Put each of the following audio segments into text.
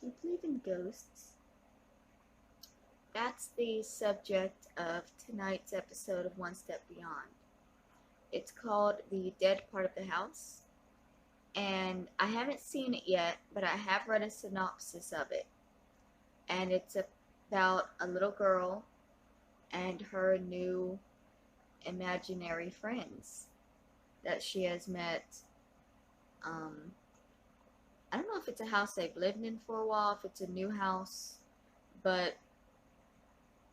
Do you believe in ghosts? That's the subject of tonight's episode of One Step Beyond. It's called The Dead Part of the House, and I haven't seen it yet, but I have read a synopsis of it. And it's about a little girl and her new imaginary friends that she has met. I don't know if it's a house they've lived in for a while, if it's a new house, but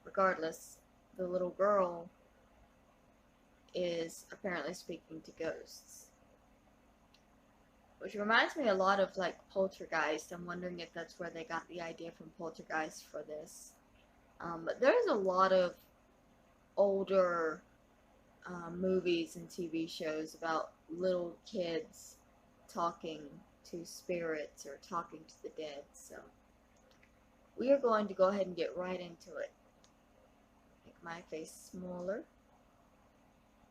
regardless, the little girl is apparently speaking to ghosts. Which reminds me a lot of like Poltergeist. I'm wondering if that's where they got the idea from Poltergeist for this. But there's a lot of older movies and TV shows about little kids talking to spirits or talking to the dead. So we are going to go ahead and get right into it. Make my face smaller.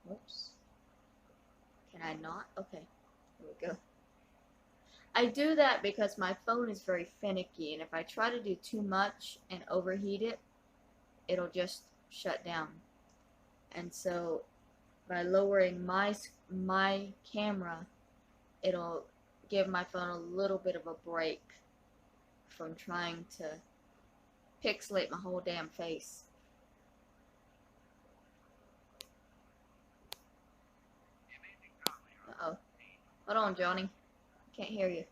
Whoops. Can I not? Okay, here we go. I do that because my phone is very finicky, and if I try to do too much and overheat it, it'll just shut down. And so by lowering my camera, it'll give my phone a little bit of a break from trying to pixelate my whole damn face. Uh-oh. Hold on, Johnny. Can't hear you.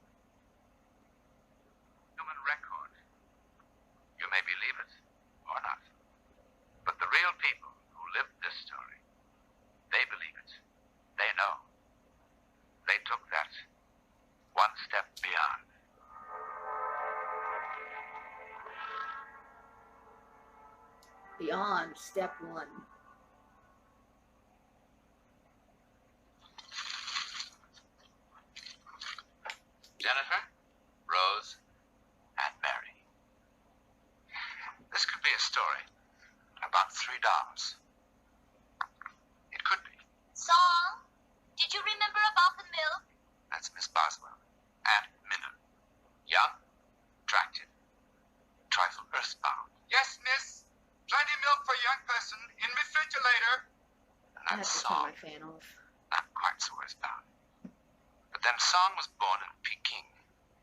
Human record. You may believe it or not. But the real people who lived this story, they believe it. They know. They took that one step beyond. Beyond step one. Jennifer, Rose, and Mary. This could be a story about three dolls. It could be. Song, did you remember about the milk? That's Miss Boswell. And Minna. Young, attractive, trifle earthbound. Yes, miss. Plenty milk for a young person. In refrigerator. And I that have to turn Song, my fan off. not quite so earthbound. But then Song was born in Peking,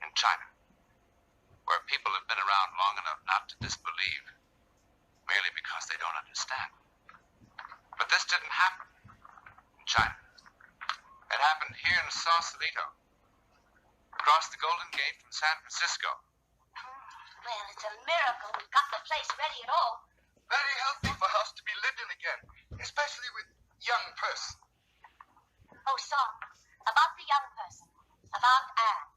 in China, where people have been around long enough not to disbelieve, merely because they don't understand. But this didn't happen in China. It happened here in Sausalito, across the Golden Gate from San Francisco. Well, it's a miracle we got the place ready at all. Very healthy for house to be lived in again, especially with young person. Oh, Song, about the young person, about Anne.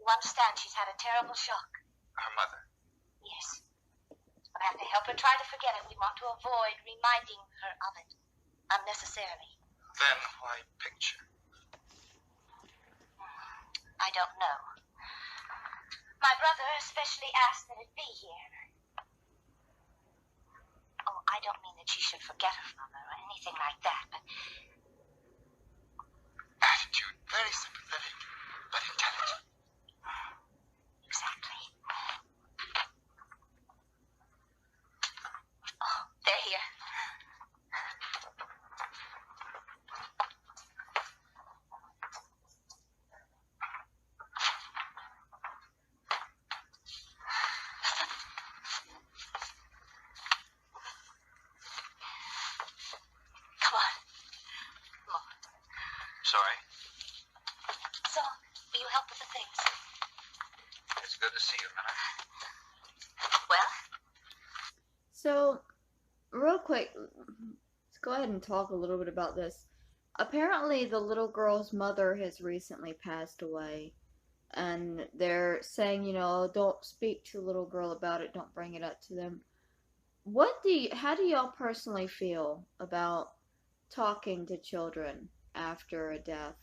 You understand she's had a terrible shock. Our mother. Yes. We'll have to help her try to forget it. We want to avoid reminding her of it unnecessarily. Then why picture? I don't know. My brother especially asked that it be here. Oh, I don't mean that she should forget her mother or anything like that, but Attitude, very sympathetic, but intelligent. exactly. Oh, they're here. Come on. Come on. Sorry, So, will you help with the things? it's good to see you, Minna. Well, So, real quick, let's go ahead and talk a little bit about this. Apparently, the little girl's mother has recently passed away, and they're saying, don't speak to the little girl about it, don't bring it up to them. How do y'all personally feel about talking to children after a death?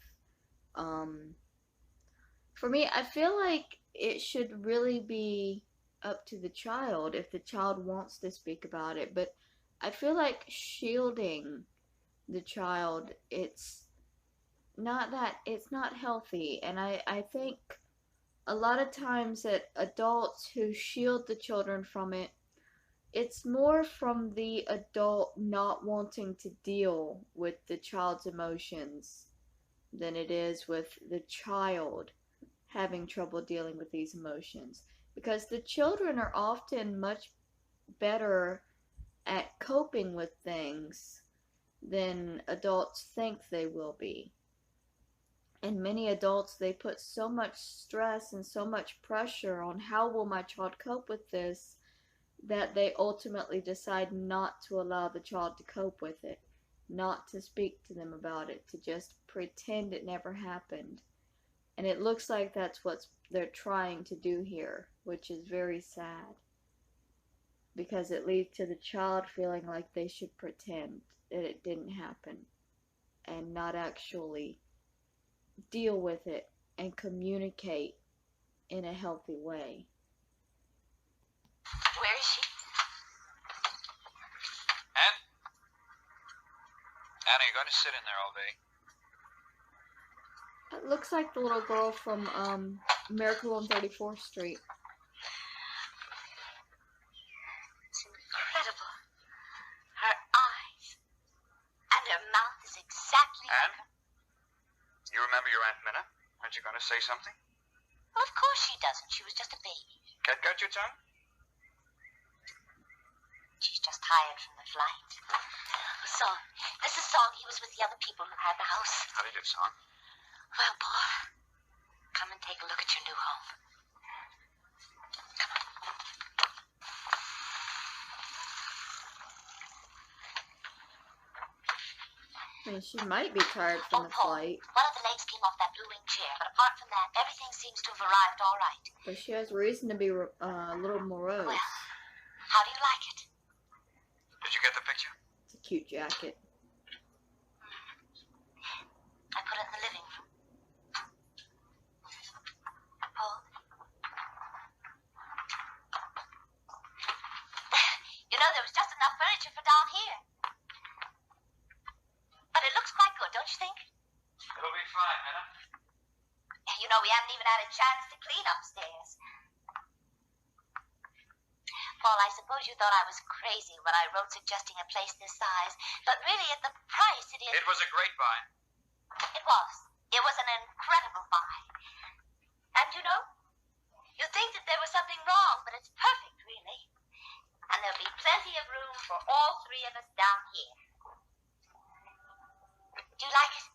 For me, I feel like it should really be up to the child if the child wants to speak about it, but I feel like shielding the child, it's not healthy, and I think a lot of times that adults who shield the children from it, it's more from the adult not wanting to deal with the child's emotions than it is with the child having trouble dealing with these emotions. Because the children are often much better at coping with things than adults think they will be. And many adults, they put so much stress and so much pressure on how will my child cope with this, that they ultimately decide not to allow the child to cope with it, not to speak to them about it, to just pretend it never happened. And it looks like that's what they're trying to do here, which is very sad, because it leads to the child feeling like they should pretend that it didn't happen and not actually deal with it and communicate in a healthy way. Where is she? Anne? Anne, are you going to sit in there all day? It looks like the little girl from Miracle on 34th Street. It's incredible. Her eyes and her mouth is exactly Anne? like her. You remember your Aunt Minna? Aren't you going to say something? Well, of course she doesn't. She was just a baby. Cat got your tongue? She's just tired from the flight. Song. This is Song. He was with the other people who had the house. How do you do, son? Well, Paul, come and take a look at your new home. Come on. I mean, she might be tired from the Paul, flight, one of the legs came off that blue wing chair, but apart from that, everything seems to have arrived all right. but she has reason to be a little morose. Well, how do you like it? Did you get the picture? It's a cute jacket. I put it in the living room. Paul? You know, there was just enough furniture for down here. But it looks quite good, don't you think? It'll be fine, Minna. You know, we haven't even had a chance to clean upstairs. Paul, I suppose you thought I was crazy when I wrote suggesting a place this size, but really at the price it is... It was a great buy. It was. It was an incredible buy. And you know, you think that there was something wrong, but it's perfect, really. And there'll be plenty of room for all three of us down here. Do you like it?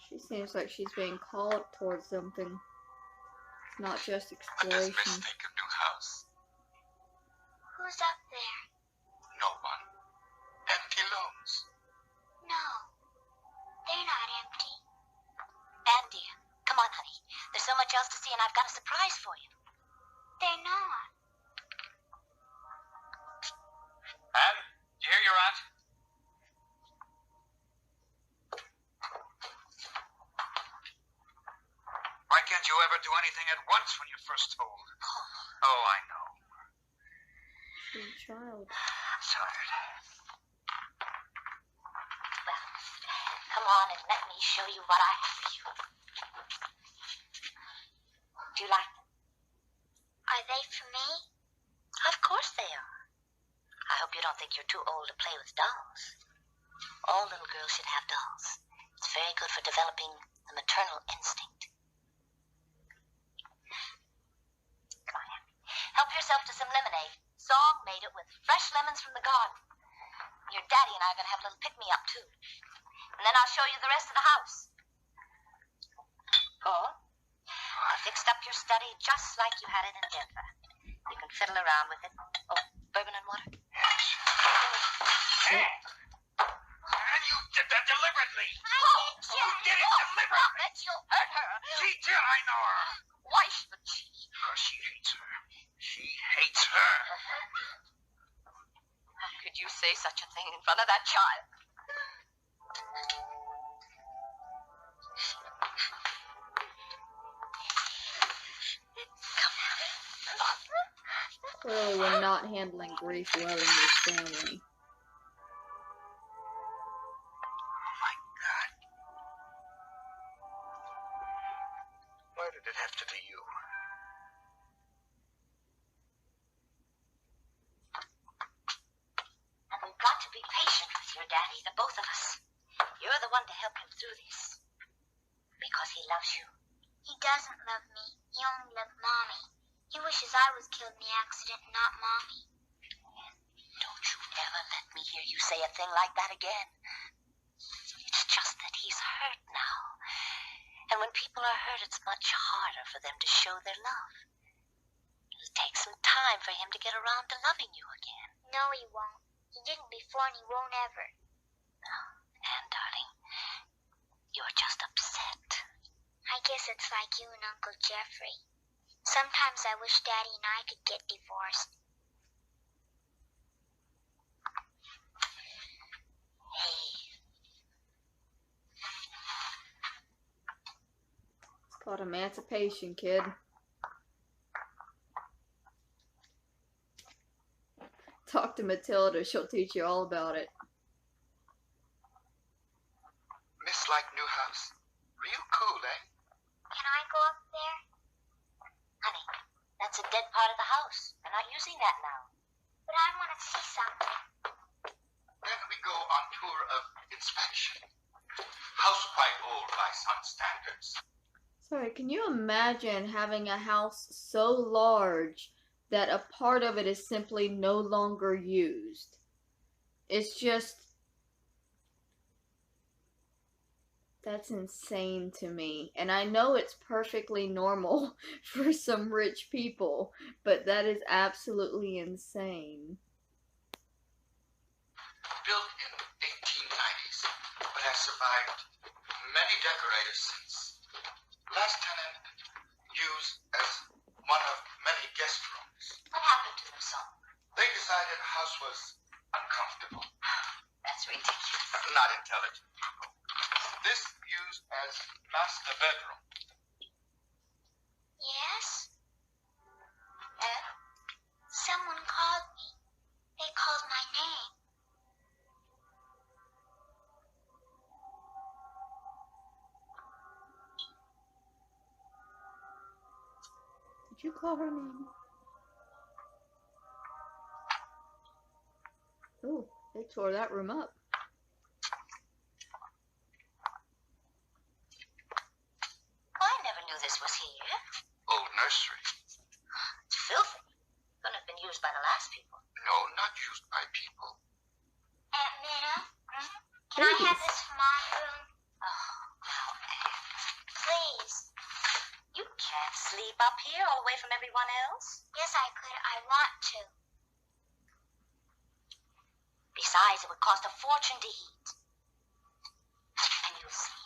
She seems like she's being called towards something. It's not just But this exploration. mistaken new house. Who's up there? No one. Empty looms. No, they're not empty. Anne, dear, come on, honey. There's so much else to see, and I've got a surprise for you. They're not. Anne, do you hear your aunt? Why can't you ever do anything at once when you're first told? Oh, I know. Sweet child. Tired. Well, come on and let me show you what I have for you. Do you like them? Are they for me? Of course they are. I hope you don't think you're too old to play with dolls. All little girls should have dolls. It's very good for developing the maternal instinct. Come on, Anne. Help yourself to some lemonade. Song made it with fresh lemons from the garden. Your daddy and I are going to have a little pick-me-up, too. And then I'll show you the rest of the house. Paul, I fixed up your study just like you had it in Denver. You can fiddle around with it. Oh, bourbon and water? Hey! And you did that deliberately! Paul, You did it deliberately! that you hurt her. She did, I know her! Why should she? Because she hates her. She hates her. How could you say such a thing in front of that child? Clearly, we're not handling grief well in this family. Oh my God. it'd have to be you. And we've got to be patient with your daddy, the both of us. You're the one to help him through this. Because he loves you. He doesn't love me. He only loved Mommy. He wishes I was killed in the accident, not Mommy. Don't you ever let me hear you say a thing like that again. It's just that he's hurt now. And when people are hurt, it's much harder for them to show their love. It'll take some time for him to get around to loving you again. No, he won't. He didn't before and he won't ever. And, darling, you're just upset. I guess it's like you and Uncle Jeffrey. Sometimes I wish Daddy and I could get divorced. It's called emancipation, kid. Talk to Matilda. She'll teach you all about it. Miss like new house. Real cool, eh? Can I go up there? Honey, that's a dead part of the house. We're not using that now. But I want to see something. Then we go on tour of inspection. House quite old by some standards. Sorry, can you imagine having a house so large that a part of it is simply no longer used? It's just... that's insane to me. And I know it's perfectly normal for some rich people, but that is absolutely insane. Built in 1890s, but has survived many decorators since. Last tenant used as one of many guest rooms. What happened to them, son? They decided the house was uncomfortable. That's ridiculous. Not intelligent people. This used as master bedroom. Yes? And? Someone called me. They called my name. Did you call her name? Oh, they tore that room up. I never knew this was here. Old nursery. It's filthy. Couldn't have been used by the last people. No, not used by people. Aunt Minna, can I have this for my room? Oh, now, Anne. Please. You can't sleep up here all away from everyone else. Yes, I could. I want to. Besides, it would cost a fortune to heat. And you'll see,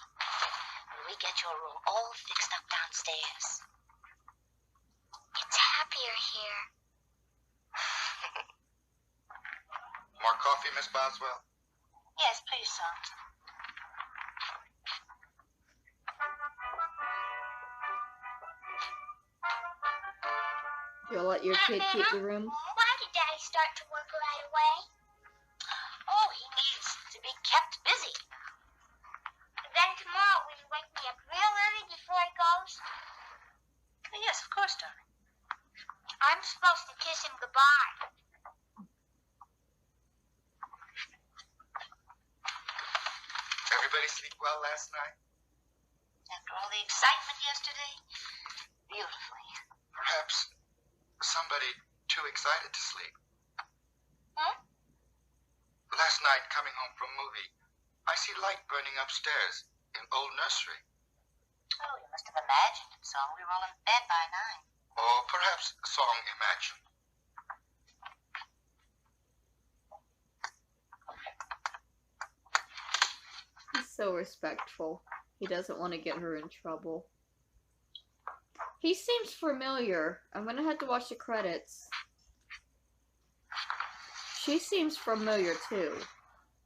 when we get your room all fixed up downstairs. It's happier here. More coffee, Miss Boswell? Yes, please, son. You'll let your kid keep the room? Why did Daddy start to work right away? Oh, he needs to be kept busy. Then tomorrow will you wake me up real early before he goes? Yes, of course, darling. I'm supposed to kiss him goodbye. Everybody sleep well last night? After all the excitement yesterday, beautifully. Perhaps somebody too excited to sleep. Huh? Last night, coming home from movie, I see light burning upstairs in old nursery. Oh, you must have imagined it, son. We were all in bed by 9. Or perhaps a song imagined. He's so respectful. He doesn't want to get her in trouble. He seems familiar. I'm gonna have to watch the credits. She seems familiar too.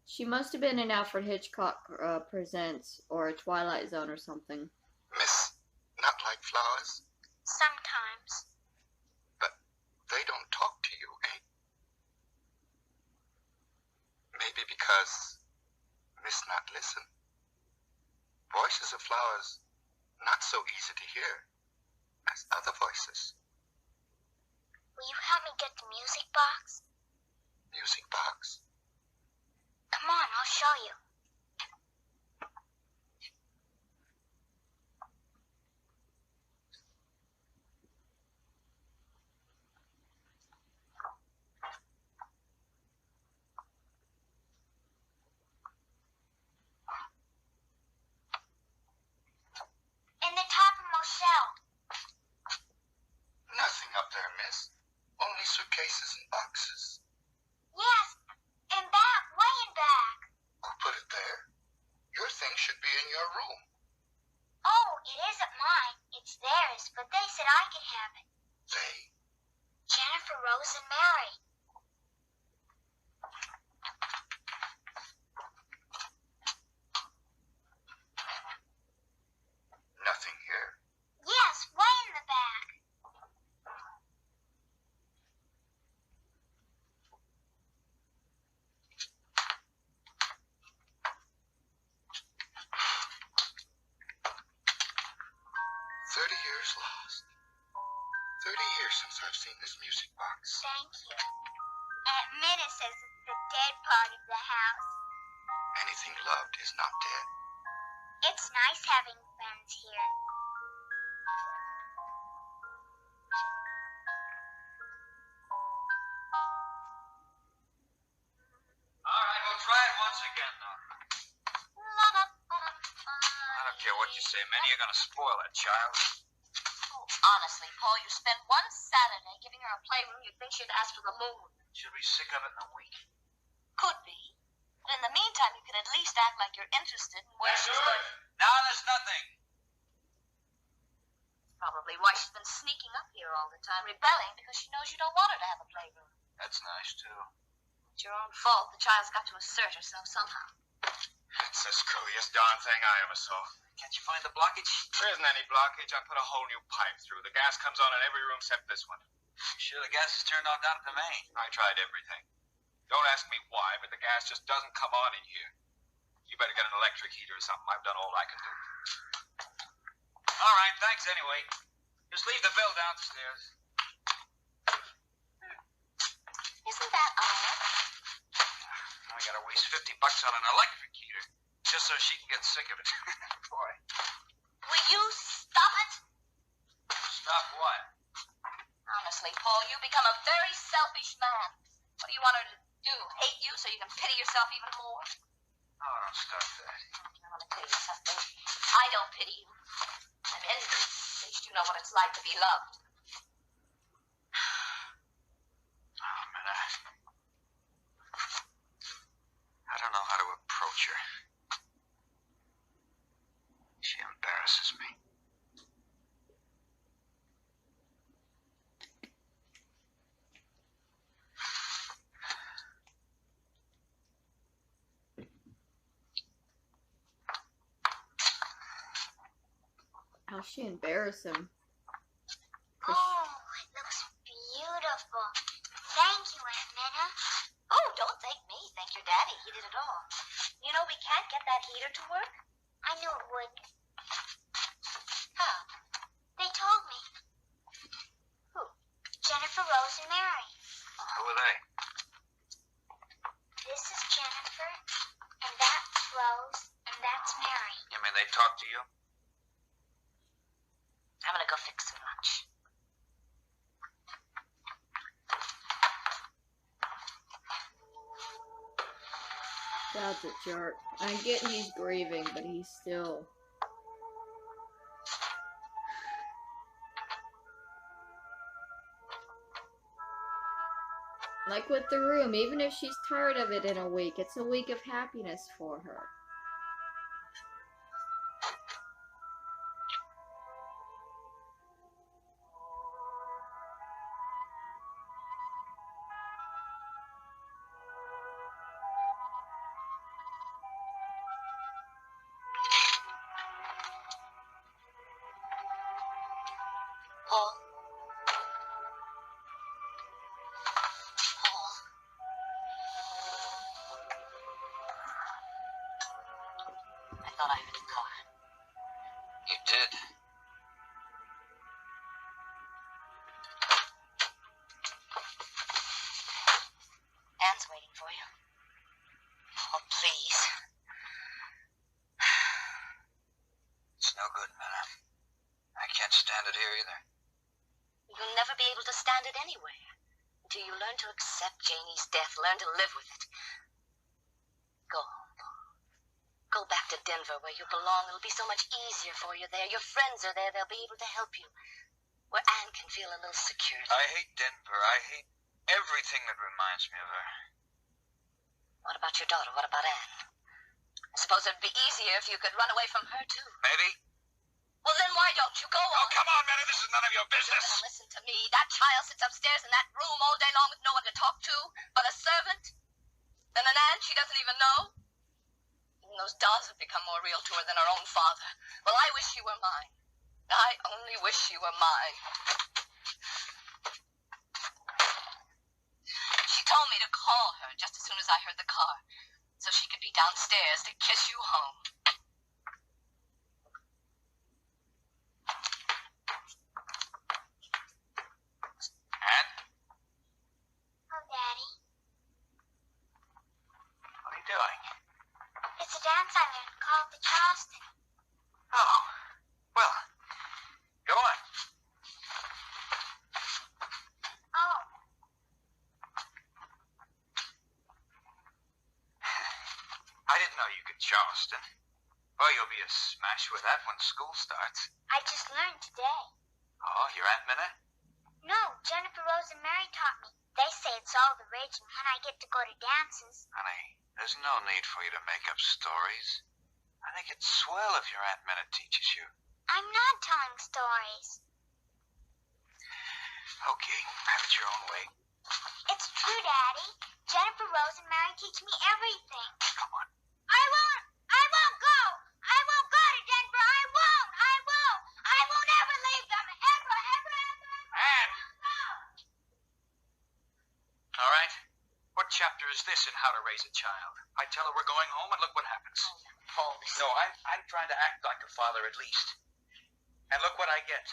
She must have been in Alfred Hitchcock Presents or a Twilight Zone or something. Miss Not Like Flowers? Sometimes. But they don't talk to you, eh? Maybe because Miss Not Listen. Voices of flowers, not so easy to hear. as other voices. Will you help me get the music box? Music box. Come on, I'll show you. In the topmost shelf. Nothing up there, miss. Only suitcases and boxes. Yes, in back, way in back. Who put it there? Your thing should be in your room. Oh, it isn't mine. It's theirs, but they said I could have it. They? Jennifer, Rose, and Mary. Nothing here. Yes, way in the back. Years lost. 30 years since I've seen this music box. Thank you. Aunt Minna says it's the dead part of the house. Anything loved is not dead. It's nice having friends here. All right, we'll try it once again, though. I don't care what you say, Minnie. You're going to spoil that child. Oh, honestly, Paul, you spend one Saturday giving her a playroom, you'd think she'd ask for the moon. She'll be sick of it in a week. Could be. But in the meantime, you could at least act like you're interested in where she's going. Now there's nothing. Probably why she's been sneaking up here all the time, rebelling because she knows you don't want her to have a playroom. That's nice, too. It's your own fault. The child's got to assert herself somehow. It's the screwiest darn thing I ever saw. Can't you find the blockage? There isn't any blockage. I put a whole new pipe through. The gas comes on in every room except this one. Sure the gas is turned on down at the main? I tried everything. Don't ask me why, but the gas just doesn't come on in here. You better get an electric heater or something. I've done all I can do. All right, thanks anyway. Just leave the bill downstairs. Isn't that odd? I gotta waste $50 on an electric heater just so she can get sick of it. Boy. Will you stop it? Stop what? Honestly, Paul, you become a very selfish man. What do you want her to do? Hate you so you can pity yourself even more? Oh, don't start that. I want to tell you something. I don't pity you. I'm envious. At least you know what it's like to be loved. Oh, man, I don't know how to approach her. She embarrasses me. How'd she embarrass him? Oh, it looks beautiful. Thank you, Aunt Minna. Oh, don't thank me. Thank your daddy. He did it all. You know, we can't get that heater to work. I knew it would. How? They told me. Who? Jennifer, Rose, and Mary. Who are they? This is Jennifer, and that's Rose, and that's Mary. You mean they talk to you? I'm gonna go fix some lunch. Dad's a jerk. I get he's grieving, but he's still... Like with the room, even if she's tired of it in a week, it's a week of happiness for her. Paul. Paul. I thought I heard a car. You did. No good, Minna. I can't stand it here either. You'll never be able to stand it anywhere. Until you learn to accept Janie's death, learn to live with it. Go home, Paul. Go back to Denver where you belong. It'll be so much easier for you there. Your friends are there. They'll be able to help you. Where Anne can feel a little security. I hate Denver. I hate everything that reminds me of her. What about your daughter? What about Anne? I suppose it'd be easier if you could run away from her, too. Maybe. Well, then why don't you go on? Oh, come on, Minna. This is none of your Now, business. listen to me. That child sits upstairs in that room all day long with no one to talk to but a servant. Then an aunt she doesn't even know. Even those dolls have become more real to her than her own father. Well, I wish she were mine. I only wish she were mine. She told me to call her just as soon as I heard the car, so she could be downstairs to kiss you home. Anne? Oh, Daddy. What are you doing? It's a dance I learned called the Charleston. Oh, well, go on. Oh, I didn't know you could Charleston. Well, you'll be a smash with that when school starts. I just learned today. Oh, your Aunt Minna? No, Jennifer Rose and Mary taught me. They say it's all the rage and when I get to go to dances. Honey, there's no need for you to make up stories. I think it's swell if your Aunt Minna teaches you. I'm not telling stories. Okay, have it your own way. It's true, Daddy. Jennifer Rose and Mary teach me everything. Come on. I won't go. I won't go to Denver. I won't ever leave them. Ever. Anne! All right. What chapter is this in How to Raise a Child? I tell her we're going home and look what happens. Paul, No, I'm trying to act like a father at least. And look what I get.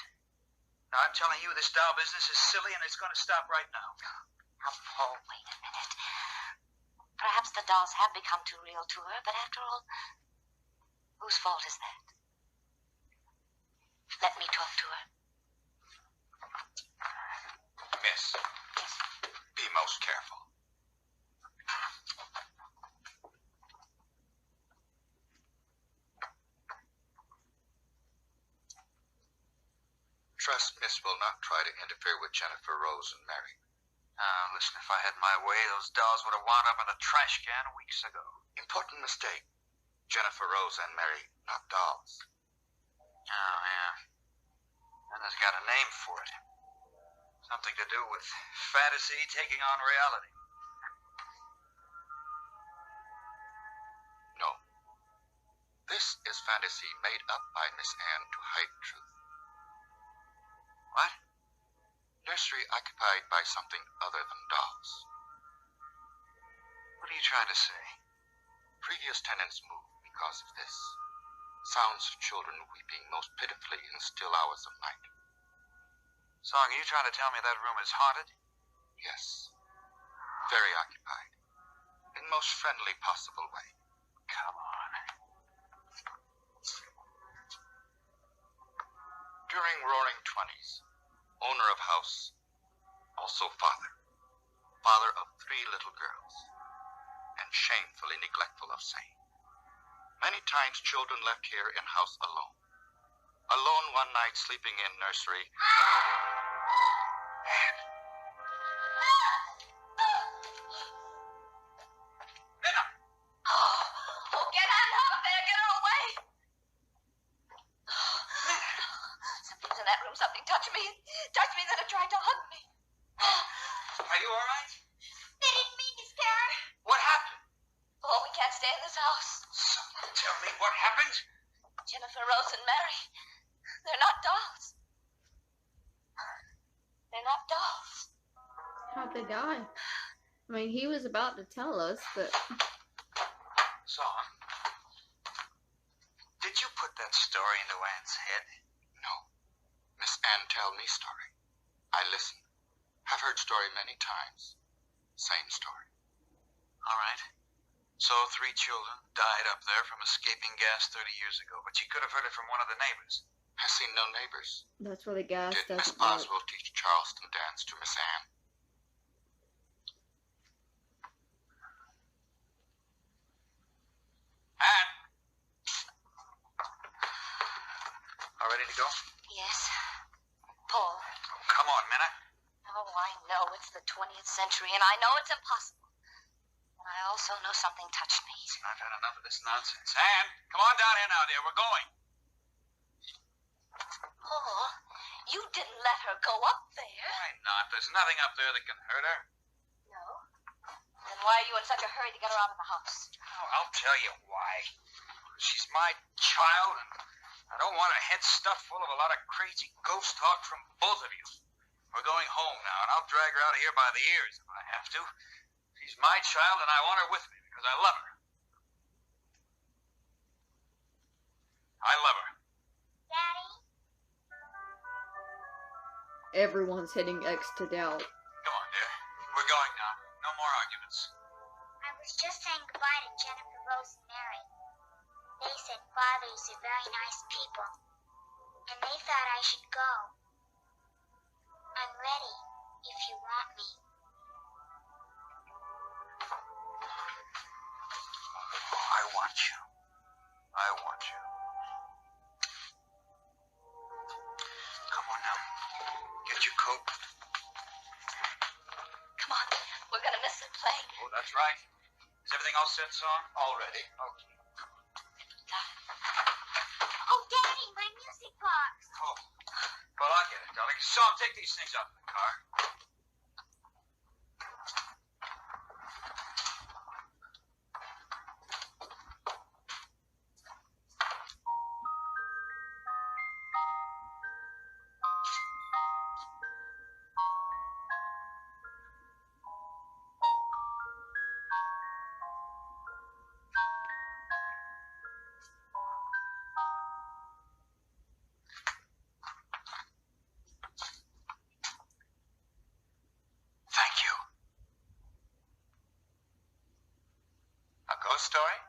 Now, I'm telling you, this doll business is silly and it's going to stop right now. Now, Paul, wait a minute. Perhaps the dolls have become too real to her, but after all, whose fault is that? Let me talk to her. Miss, be most careful. Trust Miss will not try to interfere with Jennifer Rose and Mary. Listen, if I had my way, those dolls would have wound up in a trash can weeks ago. Important mistake. Jennifer Rose and Mary, not dolls. Oh, yeah. And it's got a name for it. Something to do with fantasy taking on reality. No. This is fantasy made up by Miss Anne to hide truth. What? Nursery occupied by something other than dolls. What are you trying to say? Previous tenants moved because of this. Sounds of children weeping most pitifully in still hours of night. Song, are you trying to tell me that room is haunted? Yes. Very occupied. In most friendly possible way. Come on. During Roaring 20s, owner of house, also father. Father of 3 little girls. And shamefully neglectful of same. Many times children left here in house alone. Alone one night sleeping in nursery. Anne. Minna! Oh, get Anne out of there. Get her away. Something's in that room. Something touched me. Touched me, then it tried to hug me. Are you all right? They didn't mean to scare her. What happened? Oh, we can't stay in this house. Someone tell me what happened? Jennifer Rose and Mary. They're not dolls. They're not dolls. How'd they die? I mean, he was about to tell us, but Song, did you put that story into Anne's head? No. Miss Anne tell me story. I listen. Have heard story many times. Same story. All right. So 3 children died up there from escaping gas 30 years ago, but you could have heard it from one of the neighbors. I seen no neighbors. That's where the gas Did Miss doesn't work. Boswell teach Charleston dance to Miss Anne? Anne! All ready to go? Yes. Paul. Oh, come on, Minna. Oh, I know it's the 20th century, and I know it's impossible. But I also know something touched me. I've had enough of this nonsense. Anne, come on down here now, dear. We're going. Paul, you didn't let her go up there. Why not? There's nothing up there that can hurt her. No? Then why are you in such a hurry to get her out of the house? Oh, I'll tell you why. She's my child, and I don't want her head stuffed full of a lot of crazy ghost talk from both of you. We're going home now, and I'll drag her out of here by the ears if I have to. She's my child, and I want her with me because I love her. I love her. Daddy? Everyone's hitting X to doubt. Come on, dear. We're going now. No more arguments. I was just saying goodbye to Jennifer, Rose, and Mary. They said fathers are very nice people, and they thought I should go. I'm ready, if you want me. I want you. I want you. Come on now. Get your coat. Come on, we're gonna miss the plane. Oh, that's right. Is everything all set, Song? All ready. Okay. Oh, Daddy, my music box! Oh. Well, I'll get it, darling. Song, take these things out of the car. Thank you. A ghost story?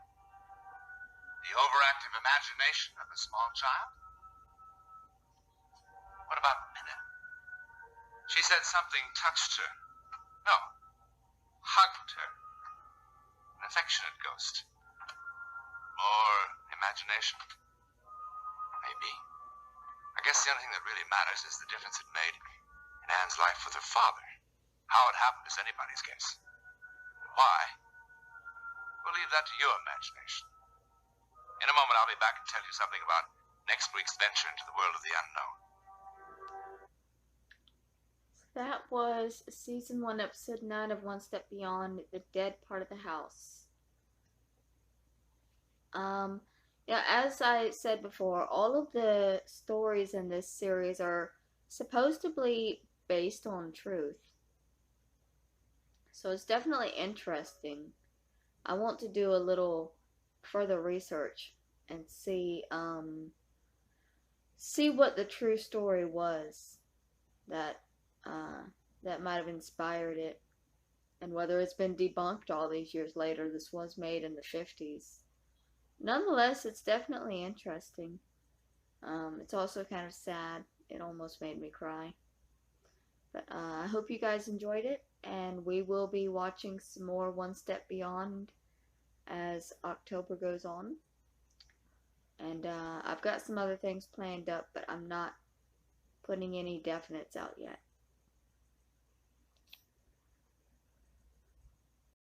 The overactive imagination of a small child? What about Minna? She said something touched her. No, hugged her. An affectionate ghost. More imagination? Maybe. I guess the only thing that really matters is the difference it made in Anne's life with her father. How it happened is anybody's guess. Why? We'll leave that to your imagination. In a moment, I'll be back and tell you something about next week's venture into the world of the unknown. That was season 1, episode 9 of One Step Beyond, the dead part of the house. Yeah, as I said before, all of the stories in this series are supposedly based on truth. So it's definitely interesting. I want to do a little further research and see what the true story was that might have inspired it, and whether it's been debunked all these years later. This was made in the 50s. Nonetheless, it's definitely interesting. It's also kind of sad. It almost made me cry. But I hope you guys enjoyed it, and we will be watching some more One Step Beyond as October goes on. And I've got some other things planned up, but I'm not putting any definites out yet.